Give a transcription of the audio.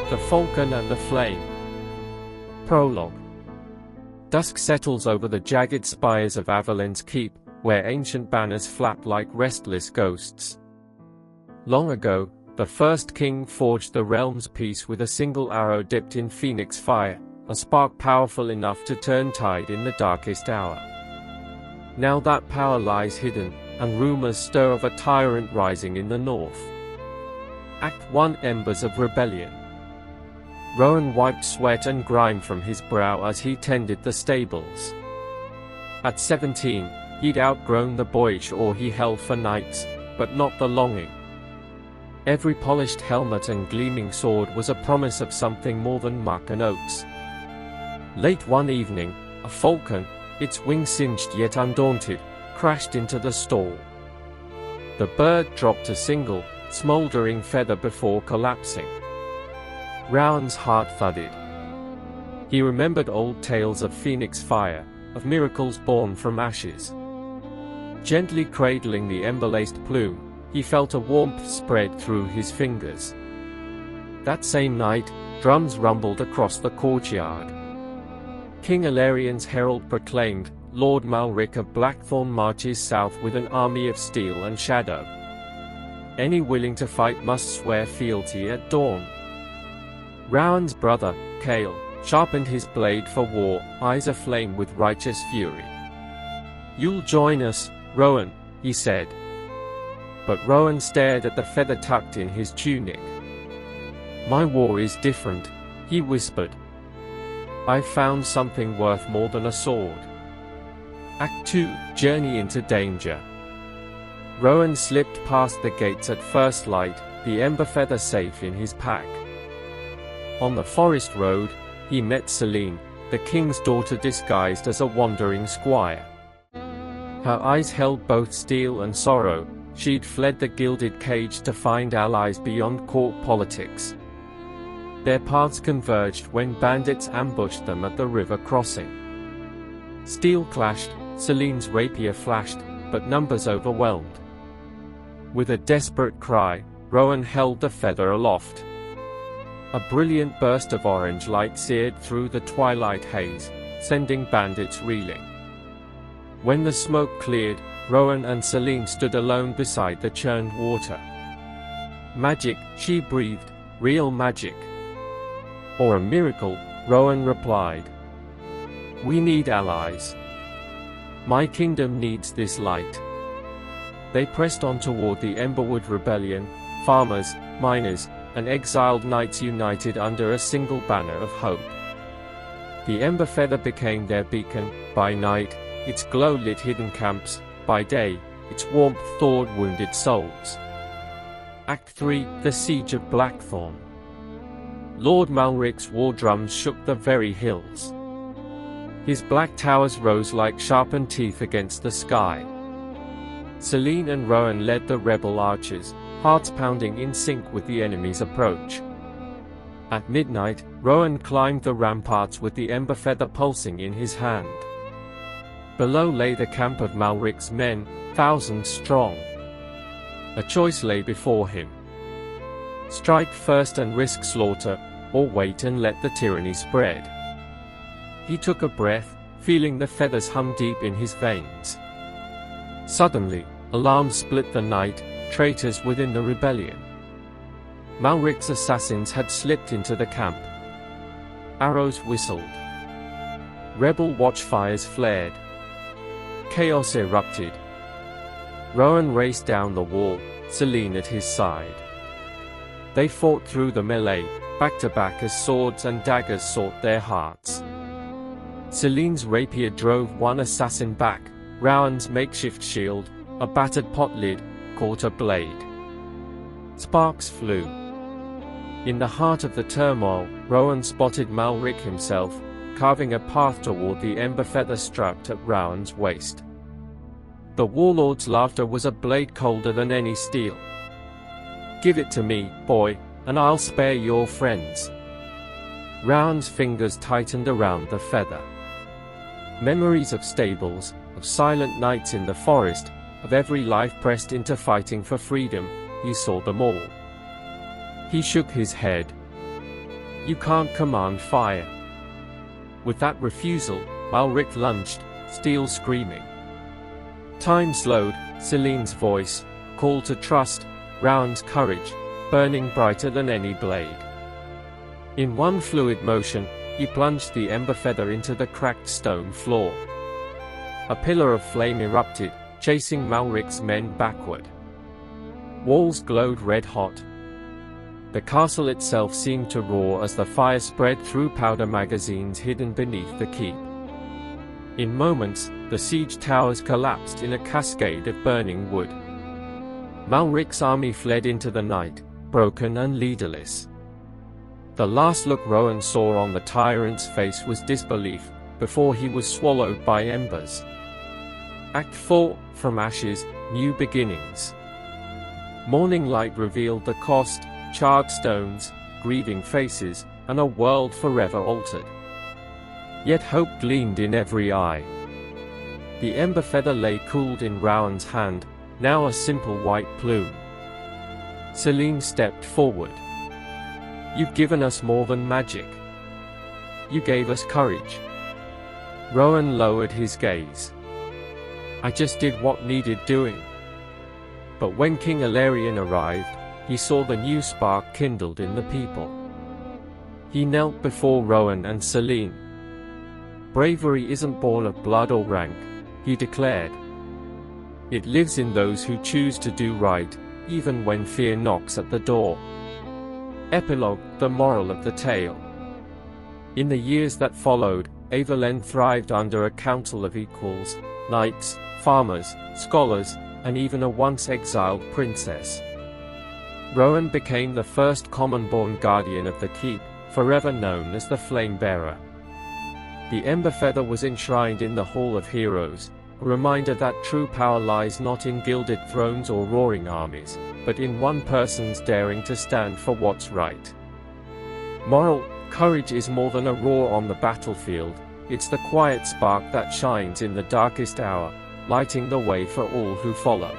The Falcon and the Flame. Prologue. Dusk settles over the jagged spires of Avalen's keep, where ancient banners flap like restless ghosts. Long ago, the first king forged the realm's peace with a single arrow dipped in phoenix fire, a spark powerful enough to turn tide in the darkest hour. Now that power lies hidden, and rumors stir of a tyrant rising in the north. Act 1: Embers of Rebellion. Rowan wiped sweat and grime from his brow as he tended the stables. At 17, he'd outgrown the boyish awe he held for knights, but not the longing. Every polished helmet and gleaming sword was a promise of something more than muck and oats. Late one evening, a falcon, its wings singed yet undaunted, crashed into the stall. The bird dropped a single, smoldering feather before collapsing. Rowan's heart thudded. He remembered old tales of phoenix fire, of miracles born from ashes. Gently cradling the ember-laced plume, he felt a warmth spread through his fingers. That same night, drums rumbled across the courtyard. King Alarian's herald proclaimed, Lord Malric of Blackthorn marches south with an army of steel and shadow. Any willing to fight must swear fealty at dawn. Rowan's brother, Cale, sharpened his blade for war, eyes aflame with righteous fury. "You'll join us, Rowan," he said. But Rowan stared at the feather tucked in his tunic. "My war is different," he whispered. "I've found something worth more than a sword." Act 2: Journey into Danger. Rowan slipped past the gates at first light, the ember feather safe in his pack. On the forest road, he met Selene, the king's daughter disguised as a wandering squire. Her eyes held both steel and sorrow. She'd fled the gilded cage to find allies beyond court politics. Their paths converged when bandits ambushed them at the river crossing. Steel clashed, Selene's rapier flashed, but numbers overwhelmed. With a desperate cry, Rowan held the feather aloft. A brilliant burst of orange light seared through the twilight haze, sending bandits reeling. When the smoke cleared, Rowan and Selene stood alone beside the churned water. "Magic," she breathed, "real magic." "Or a miracle," Rowan replied. "We need allies. My kingdom needs this light." They pressed on toward the Emberwood Rebellion, farmers, miners, and exiled knights united under a single banner of hope. The ember feather became their beacon. By night, its glow lit hidden camps. By day, its warmth thawed wounded souls. Act 3: The Siege of Blackthorn. Lord Malric's war drums shook the very hills. His black towers rose like sharpened teeth against the sky. Selene and Rowan led the rebel archers, hearts pounding in sync with the enemy's approach. At midnight, Rowan climbed the ramparts with the ember feather pulsing in his hand. Below lay the camp of Malric's men, thousands strong. A choice lay before him. Strike first and risk slaughter, or wait and let the tyranny spread. He took a breath, feeling the feathers hum deep in his veins. Suddenly, alarms split the night, traitors within the rebellion. Malric's assassins had slipped into the camp. Arrows whistled. Rebel watchfires flared. Chaos erupted. Rowan raced down the wall, Selene at his side. They fought through the melee, back to back as swords and daggers sought their hearts. Selene's rapier drove one assassin back. Rowan's makeshift shield, a battered pot lid, caught a blade. Sparks flew. In the heart of the turmoil, Rowan spotted Malric himself, carving a path toward the ember feather strapped at Rowan's waist. The warlord's laughter was a blade colder than any steel. "Give it to me, boy, and I'll spare your friends." Rowan's fingers tightened around the feather. Memories of stables, of silent nights in the forest, of every life pressed into fighting for freedom, he saw them all. He shook his head. You can't command fire." With that refusal, Malric lunged, steel screaming. Time slowed, Selene's voice, call to trust, Rowan's courage, burning brighter than any blade. In one fluid motion, he plunged the ember feather into the cracked stone floor. A pillar of flame erupted, chasing Malric's men backward. Walls glowed red-hot. The castle itself seemed to roar as the fire spread through powder magazines hidden beneath the keep. In moments, the siege towers collapsed in a cascade of burning wood. Malric's army fled into the night, broken and leaderless. The last look Rowan saw on the tyrant's face was disbelief, before he was swallowed by embers. Act 4, From Ashes, New Beginnings. Morning light revealed the cost, charred stones, grieving faces, and a world forever altered. Yet hope gleamed in every eye. The ember feather lay cooled in Rowan's hand, now a simple white plume. Selene stepped forward. "You've given us more than magic. You gave us courage." Rowan lowered his gaze. "I just did what needed doing." But when King Alarion arrived, he saw the new spark kindled in the people. He knelt before Rowan and Selene. "Bravery isn't born of blood or rank," he declared. "It lives in those who choose to do right, even when fear knocks at the door." Epilogue, the moral of the tale. In the years that followed, Averlen thrived under a council of equals, knights, farmers, scholars, and even a once exiled princess. Rowan became the first common-born guardian of the keep, forever known as the Flame-Bearer. The Ember Feather was enshrined in the Hall of Heroes, a reminder that true power lies not in gilded thrones or roaring armies, but in one person's daring to stand for what's right. Moral: courage is more than a roar on the battlefield, it's the quiet spark that shines in the darkest hour, lighting the way for all who follow.